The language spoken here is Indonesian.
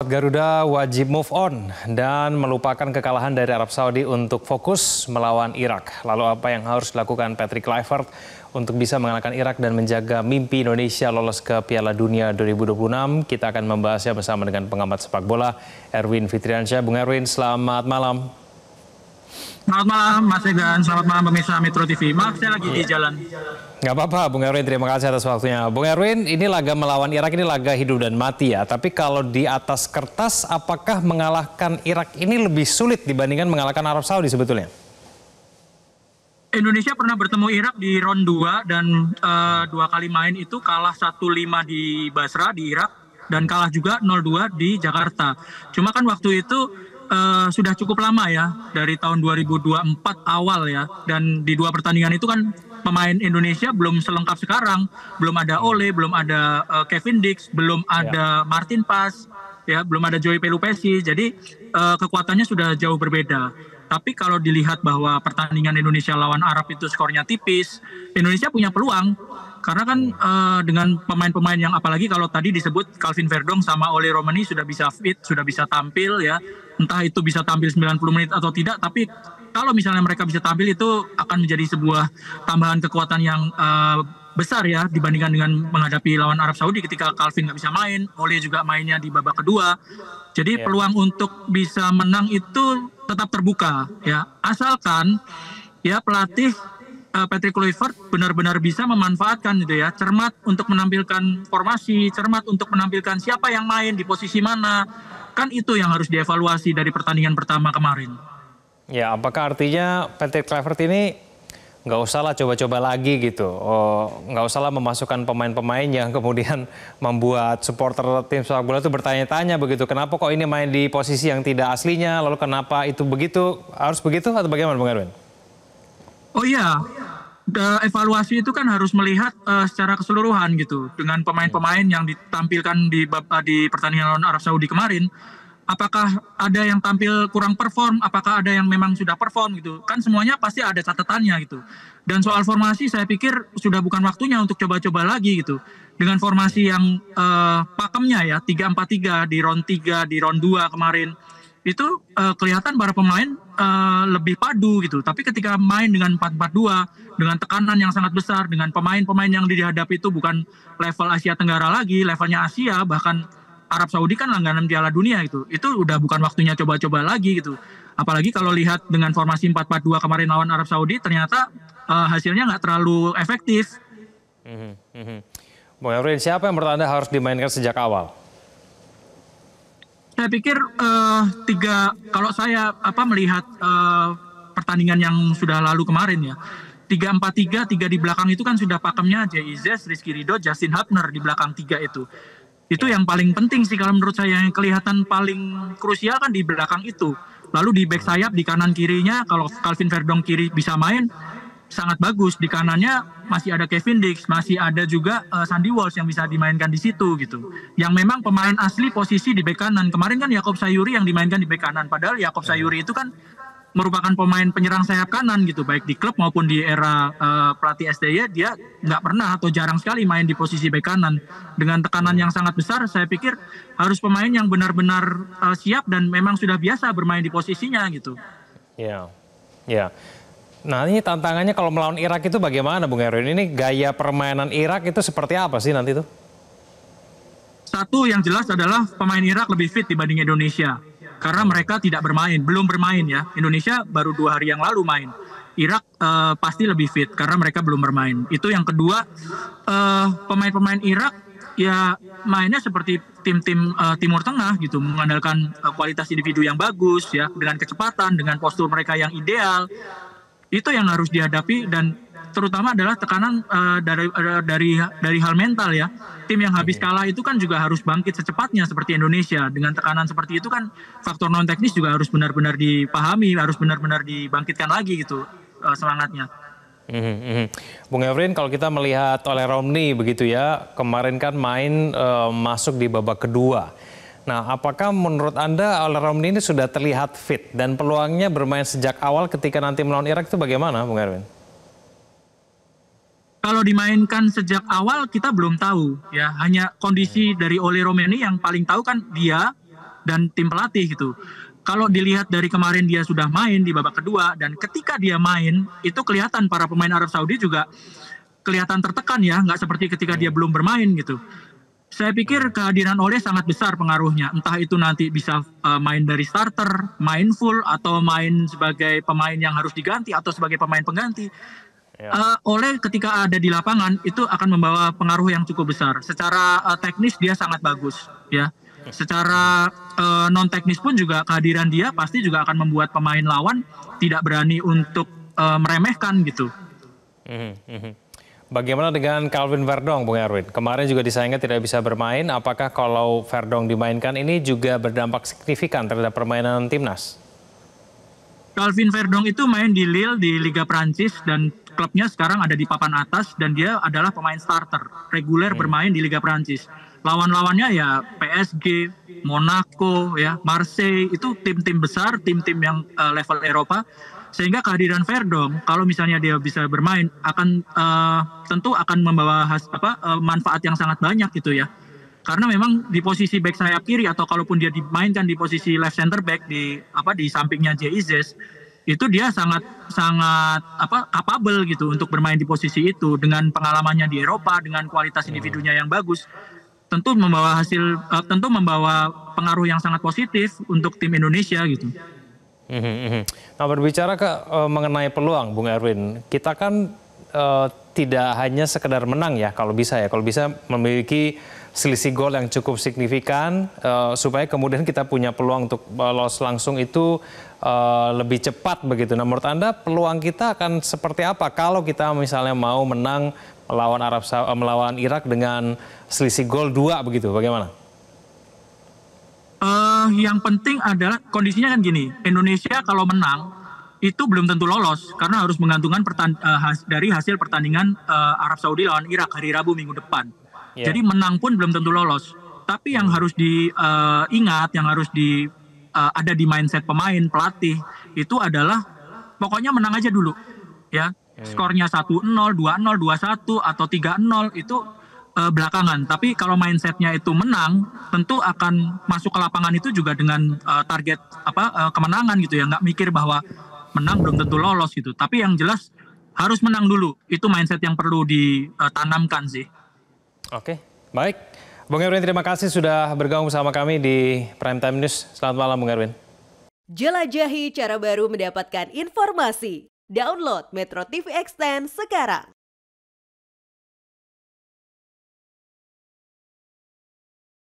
Garuda wajib move on dan melupakan kekalahan dari Arab Saudi untuk fokus melawan Irak. Lalu apa yang harus dilakukan Patrick Kluivert untuk bisa mengalahkan Irak dan menjaga mimpi Indonesia lolos ke Piala Dunia 2026? Kita akan membahasnya bersama dengan pengamat sepak bola Erwin Fitriansyah. Bung Erwin, selamat malam. Selamat malam Mas Egan, selamat malam pemirsa Metro TV. Maaf saya lagi di jalan. Nggak apa-apa Bung Erwin, terima kasih atas waktunya. Bung Erwin, ini laga melawan Irak ini laga hidup dan mati ya. Tapi kalau di atas kertas, apakah mengalahkan Irak ini lebih sulit dibandingkan mengalahkan Arab Saudi sebetulnya? Indonesia pernah bertemu Irak di round 2 dan 2 kali main itu kalah 1-5 di Basra di Irak dan kalah juga 0-2 di Jakarta. Cuma kan waktu itu sudah cukup lama ya, dari tahun 2024 awal ya, dan di 2 pertandingan itu kan pemain Indonesia belum selengkap sekarang, belum ada Ole, belum ada Kevin Dix, belum ada Martin Pas, ya, belum ada Joey Pelupesi, jadi kekuatannya sudah jauh berbeda. Tapi kalau dilihat bahwa pertandingan Indonesia lawan Arab itu skornya tipis, Indonesia punya peluang. Karena kan dengan pemain-pemain yang apalagi kalau tadi disebut Calvin Verdong sama Ole Romani sudah bisa fit, sudah bisa tampil ya. Entah itu bisa tampil 90 menit atau tidak, tapi kalau misalnya mereka bisa tampil itu akan menjadi sebuah tambahan kekuatan yang besar ya dibandingkan dengan menghadapi lawan Arab Saudi ketika Calvin nggak bisa main, Ole juga mainnya di babak kedua. Jadi peluang untuk bisa menang itu tetap terbuka ya. Asalkan ya pelatih Patrick Kluivert benar-benar bisa memanfaatkan gitu ya, cermat untuk menampilkan formasi, cermat untuk menampilkan siapa yang main di posisi mana. Kan itu yang harus dievaluasi dari pertandingan pertama kemarin. Ya, apakah artinya Patrick Kluivert ini nggak usahlah coba-coba lagi gitu, nggak usahlah memasukkan pemain-pemain yang kemudian membuat supporter tim sepak bola itu bertanya-tanya begitu, kenapa kok ini main di posisi yang tidak aslinya, lalu kenapa itu begitu, harus begitu atau bagaimana Bung Erwin? Oh iya, evaluasi itu kan harus melihat secara keseluruhan gitu. Dengan pemain-pemain yang ditampilkan di pertandingan lawan Arab Saudi kemarin, apakah ada yang tampil kurang perform, apakah ada yang memang sudah perform gitu. Kan semuanya pasti ada catatannya gitu. Dan soal formasi saya pikir sudah bukan waktunya untuk coba-coba lagi gitu. Dengan formasi yang pakemnya ya, 3-4-3 di round 3, di round 2 kemarin, itu kelihatan para pemain lebih padu gitu. Tapi ketika main dengan 4-4-2, dengan tekanan yang sangat besar, dengan pemain-pemain yang dihadapi itu bukan level Asia Tenggara lagi, levelnya Asia, bahkan Arab Saudi kan langganan Piala Dunia itu udah bukan waktunya coba-coba lagi gitu. Apalagi kalau lihat dengan formasi 4-4-2 kemarin lawan Arab Saudi, ternyata hasilnya nggak terlalu efektif. Bung Erwin, siapa yang menurut Anda harus dimainkan sejak awal? Saya pikir kalau saya melihat pertandingan yang sudah lalu kemarin ya, 3-4-3, 3 di belakang itu kan sudah pakemnya Jay Izzes, Rizky Ridho, Justin Hubner di belakang 3 itu. Itu yang paling penting sih kalau menurut saya, yang kelihatan paling krusial kan di belakang itu. Lalu di back sayap di kanan kirinya kalau Calvin Verdong kiri bisa main sangat bagus, di kanannya masih ada Kevin Dix, masih ada juga Sandy Walsh yang bisa dimainkan di situ gitu. Yang memang pemain asli posisi di bek kanan. Kemarin kan Yaakob Sayuri yang dimainkan di bek kanan, padahal Yaakob Sayuri itu kan merupakan pemain penyerang sayap kanan gitu, baik di klub maupun di era pelatih SDY, dia nggak pernah atau jarang sekali main di posisi bek kanan. Dengan tekanan yang sangat besar, saya pikir harus pemain yang benar-benar siap dan memang sudah biasa bermain di posisinya gitu. Ya. Nah ini tantangannya kalau melawan Irak itu bagaimana Bung Erwin? Ini gaya permainan Irak itu seperti apa sih nanti itu? Satu yang jelas adalah pemain Irak lebih fit dibanding Indonesia. Karena mereka belum bermain ya. Indonesia baru 2 hari yang lalu main. Irak pasti lebih fit karena mereka belum bermain. Itu yang kedua, pemain-pemain Irak ya mainnya seperti tim-tim Timur Tengah gitu, mengandalkan kualitas individu yang bagus ya, dengan kecepatan, dengan postur mereka yang ideal. Itu yang harus dihadapi, dan terutama adalah tekanan dari hal mental ya. Tim yang habis kalah itu kan juga harus bangkit secepatnya seperti Indonesia. Dengan tekanan seperti itu kan faktor non teknis juga harus benar-benar dipahami, harus benar-benar dibangkitkan lagi gitu semangatnya. Bung Erwin, kalau kita melihat Ole Romani begitu ya, kemarin kan main masuk di babak kedua. Nah, apakah menurut Anda Ole Romani ini sudah terlihat fit dan peluangnya bermain sejak awal ketika nanti melawan Irak itu bagaimana, Bung Erwin? Kalau dimainkan sejak awal kita belum tahu ya, hanya kondisi dari Ole Romani yang paling tahu kan dia dan tim pelatih gitu. Kalau dilihat dari kemarin dia sudah main di babak kedua, dan ketika dia main itu kelihatan para pemain Arab Saudi juga kelihatan tertekan ya, nggak seperti ketika dia belum bermain gitu. Saya pikir kehadiran Ole sangat besar pengaruhnya. Entah itu nanti bisa main dari starter, main full, atau main sebagai pemain yang harus diganti atau sebagai pemain pengganti. Ole ketika ada di lapangan itu akan membawa pengaruh yang cukup besar. Secara teknis dia sangat bagus ya. Secara non teknis pun juga kehadiran dia pasti juga akan membuat pemain lawan tidak berani untuk meremehkan gitu. Bagaimana dengan Calvin Verdong, Bung Erwin? Kemarin juga disayangkan tidak bisa bermain. Apakah kalau Verdong dimainkan ini juga berdampak signifikan terhadap permainan timnas? Calvin Verdong itu main di Lille di Liga Prancis dan klubnya sekarang ada di papan atas dan dia adalah pemain starter reguler bermain di Liga Prancis. Lawan-lawannya ya PSG, Monaco, ya Marseille, itu tim-tim besar, tim-tim yang level Eropa. Sehingga kehadiran Verdong, kalau misalnya dia bisa bermain, akan tentu akan membawa manfaat yang sangat banyak gitu ya. Karena memang di posisi back sayap kiri atau kalaupun dia dimainkan di posisi left center back di sampingnya Jay itu dia sangat capable gitu untuk bermain di posisi itu dengan pengalamannya di Eropa, dengan kualitas individunya yang bagus. Tentu membawa pengaruh yang sangat positif untuk tim Indonesia gitu. Nah, berbicara mengenai peluang, Bung Erwin, kita kan tidak hanya sekedar menang ya, kalau bisa memiliki selisih gol yang cukup signifikan supaya kemudian kita punya peluang untuk lolos langsung itu lebih cepat begitu. Nah, menurut Anda peluang kita akan seperti apa kalau kita misalnya mau menang melawan Irak dengan selisih gol 2 begitu, bagaimana? Yang penting adalah kondisinya kan gini, Indonesia kalau menang itu belum tentu lolos karena harus menggantungkan dari hasil pertandingan Arab Saudi lawan Irak hari Rabu minggu depan. Jadi menang pun belum tentu lolos. Tapi yang harus diingat, yang harus ada di mindset pemain, pelatih itu adalah pokoknya menang aja dulu, ya. Skornya 1-0, 2-0, 2-1 atau 3-0 itu belakangan. Tapi kalau mindsetnya itu menang, tentu akan masuk ke lapangan itu juga dengan target kemenangan gitu ya. Nggak mikir bahwa menang belum tentu lolos gitu. Tapi yang jelas harus menang dulu. Itu mindset yang perlu ditanamkan sih. Oke, baik. Bung Erwin, terima kasih sudah bergabung bersama kami di Prime Time News. Selamat malam, Bung Erwin. Jelajahi cara baru mendapatkan informasi. Download Metro TV Extend sekarang.